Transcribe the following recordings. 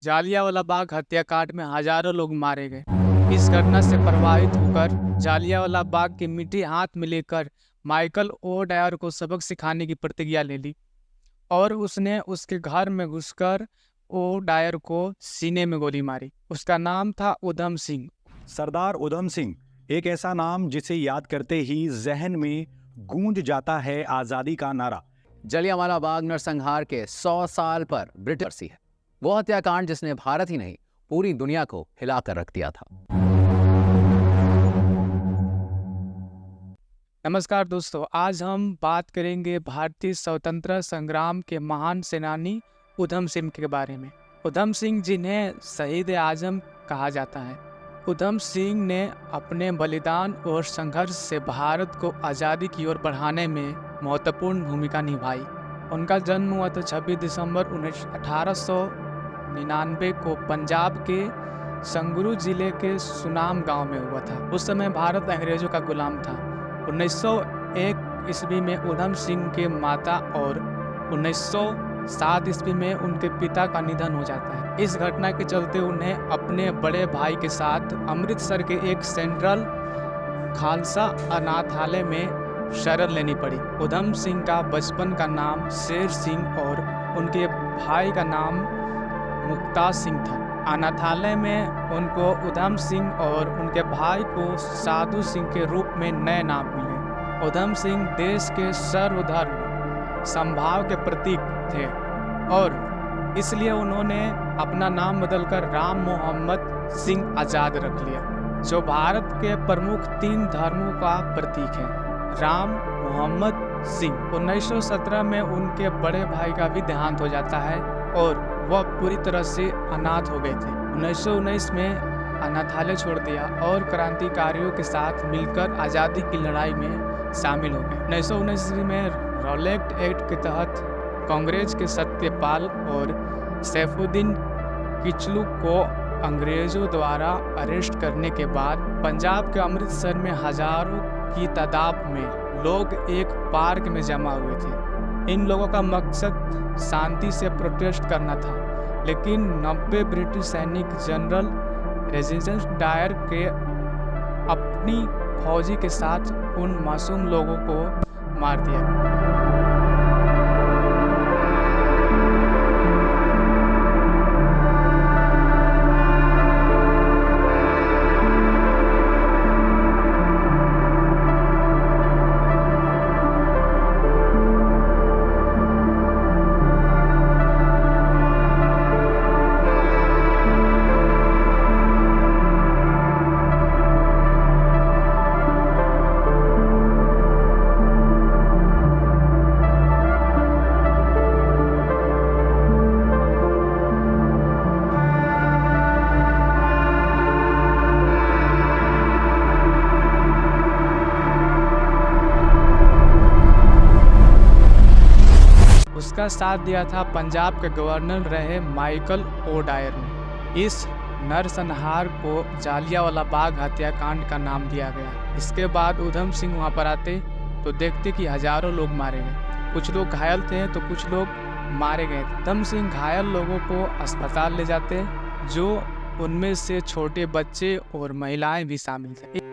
जालियांवाला बाग हत्याकांड में हजारों लोग मारे गए। इस घटना से प्रभावित होकर जालियांवाला बाग की मिट्टी हाथ में लेकर माइकल ओ डायर को सबक सिखाने की प्रतिज्ञा ले ली और उसने उसके घर में घुसकर ओ डायर को सीने में गोली मारी। उसका नाम था उधम सिंह। सरदार उधम सिंह एक ऐसा नाम जिसे याद करते ही जहन में गूंज जाता है आजादी का नारा। जलियांवाला बाग नरसंहार के 100 साल पर ब्रिटिश है वो हत्याकांड जिसने भारत ही नहीं पूरी दुनिया को हिलाकर रख दिया था। नमस्कार दोस्तों, आज हम बात करेंगे भारतीय स्वतंत्रता संग्राम के महान सेनानी उधम सिंह के बारे में। उधम सिंह जिन्हें शहीद आजम कहा जाता है। उधम सिंह ने अपने बलिदान और संघर्ष से भारत को आज़ादी की ओर बढ़ाने में महत्वपूर्ण भूमिका निभाई। उनका जन्म हुआ था 26 दिसंबर 1899 को पंजाब के संगरू जिले के सुनाम गांव में हुआ था। उस समय भारत अंग्रेजों का गुलाम था। 1901 ईस्वी में उधम सिंह के माता और 1907 ईस्वी में उनके पिता का निधन हो जाता है। इस घटना के चलते उन्हें अपने बड़े भाई के साथ अमृतसर के एक सेंट्रल खालसा अनाथालय में शरण लेनी पड़ी। उधम सिंह का बचपन का नाम शेर सिंह और उनके भाई का नाम मुक्ता सिंह था। अनाथालय में उनको उधम सिंह और उनके भाई को साधु सिंह के रूप में नए नाम मिले। उधम सिंह देश के सर्वधर्म समभाव के प्रतीक थे और इसलिए उन्होंने अपना नाम बदलकर राम मोहम्मद सिंह आज़ाद रख लिया, जो भारत के प्रमुख 3 धर्मों का प्रतीक है, राम मोहम्मद सिंह। 1917 में उनके बड़े भाई का भी देहांत हो जाता है और वह पूरी तरह से अनाथ हो गए थे। 1919 में अनाथालय छोड़ दिया और क्रांतिकारियों के साथ मिलकर आज़ादी की लड़ाई में शामिल हो गए। 1919 में रॉलेट एक्ट के तहत कांग्रेस के सत्यपाल और सैफुद्दीन किचलू को अंग्रेजों द्वारा अरेस्ट करने के बाद पंजाब के अमृतसर में हजारों की तादाद में लोग एक पार्क में जमा हुए थे। इन लोगों का मकसद शांति से प्रोटेस्ट करना था, लेकिन 90 ब्रिटिश सैनिक जनरल रेजिडेंस डायर के अपनी फौजी के साथ उन मासूम लोगों को मार दिया। उसका साथ दिया था पंजाब के गवर्नर रहे माइकल ओ डायर ने। इस नरसंहार को जालियांवाला बाग हत्याकांड का नाम दिया गया। इसके बाद उधम सिंह वहां पर आते तो देखते कि हजारों लोग मारे गए। कुछ लोग घायल थे तो कुछ लोग मारे गए। उधम सिंह घायल लोगों को अस्पताल ले जाते, जो उनमें से छोटे बच्चे और महिलाएं भी शामिल थे।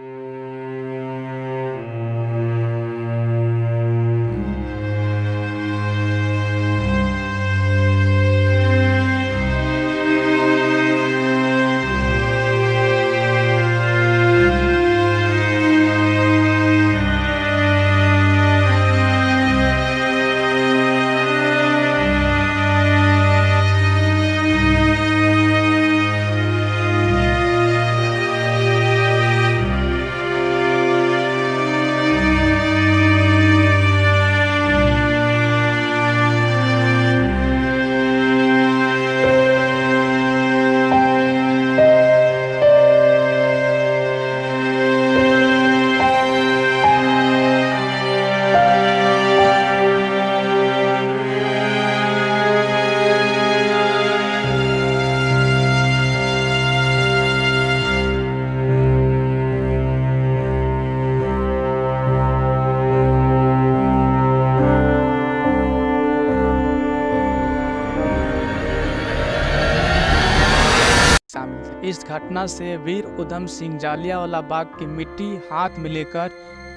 शामिल थे। इस घटना से वीर उधम सिंह जालियांवाला बाग की मिट्टी हाथ में लेकर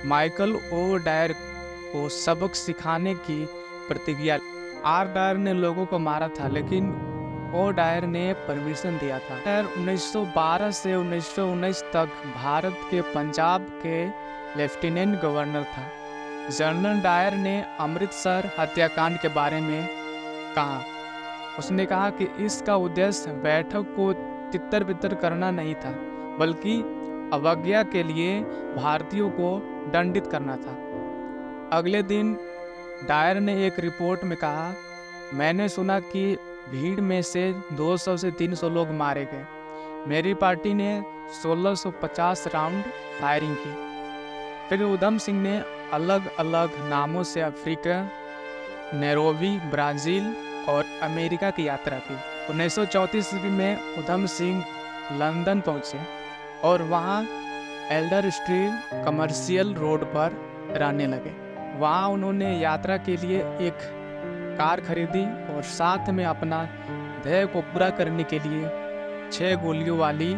माइकल ओ डायर को सबक सिखाने की प्रतिज्ञा। आर डायर ने लोगों को मारा था, लेकिन ओ डायर ने परमिशन दिया था। डायर 1912 से 1919 तक भारत के पंजाब के लेफ्टिनेंट गवर्नर था। जनरल डायर ने अमृतसर हत्याकांड के बारे में कहा। उसने कहा कि इसका उद्देश्य बैठक को तितर बितर करना नहीं था, बल्कि अवज्ञा के लिए भारतीयों को दंडित करना था। अगले दिन डायर ने एक रिपोर्ट में कहा, मैंने सुना कि भीड़ में से 200 से 300 लोग मारे गए। मेरी पार्टी ने 1650 राउंड फायरिंग की। फिर उधम सिंह ने अलग अलग नामों से अफ्रीका, नैरोबी, ब्राज़ील और अमेरिका की यात्रा की। 1934 ईस्वी में उधम सिंह लंदन पहुंचे और वहां एल्डर स्ट्रीट कमर्शियल रोड पर रहने लगे। वहां उन्होंने यात्रा के लिए एक कार खरीदी और साथ में अपना ध्येय को पूरा करने के लिए 6 गोलियों वाली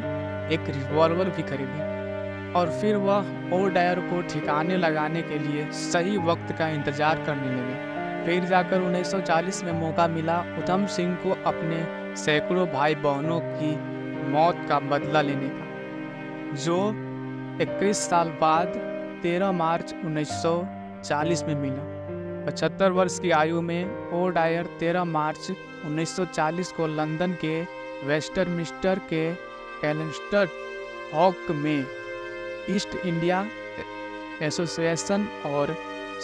एक रिवॉल्वर भी खरीदी। और फिर वह ओ डायर को ठिकाने लगाने के लिए सही वक्त का इंतजार करने लगे। फिर जाकर 1940 में मौका मिला उधम सिंह को अपने सैकड़ों भाई बहनों की मौत का बदला लेने का, जो 21 साल बाद 13 मार्च 1940 में मिला। 75 वर्ष की आयु में ओ डायर 13 मार्च 1940 को लंदन के वेस्टमिंस्टर के कैलेस्टर हॉक में ईस्ट इंडिया एसोसिएशन और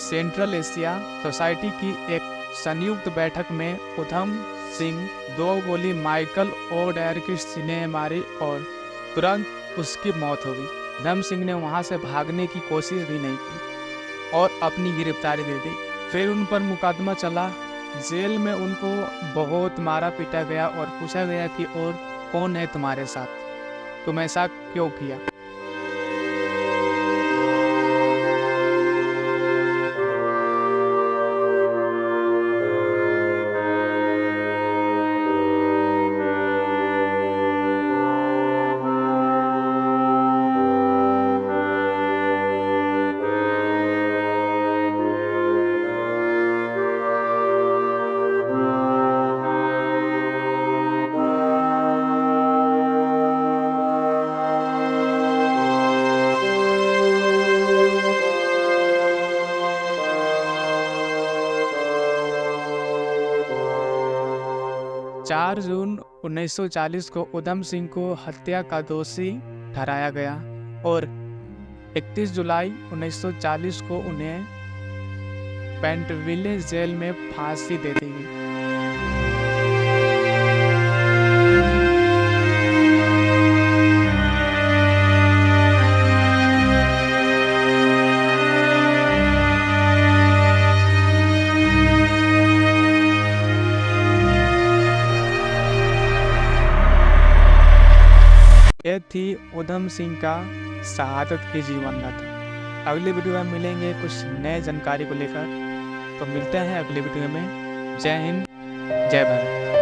सेंट्रल एशिया सोसाइटी की एक संयुक्त बैठक में उधम सिंह 2 गोली माइकल ओ डायर के सीने में मारी और तुरंत उसकी मौत हो गई। उधम सिंह ने वहां से भागने की कोशिश भी नहीं की और अपनी गिरफ्तारी दे दी। फिर उन पर मुकदमा चला। जेल में उनको बहुत मारा पीटा गया और पूछा गया कि और कौन है तुम्हारे साथ, तुम ऐसा क्यों किया। चार जून 1940 को उधम सिंह को हत्या का दोषी ठहराया गया और 31 जुलाई 1940 को उन्हें पेंटविले जेल में फांसी दे दी गई। यह थी उधम सिंह का शहादत की जीवन गाथा। अगली वीडियो में मिलेंगे कुछ नए जानकारी को लेकर, तो मिलते हैं अगली वीडियो में। जय हिंद, जय भारत।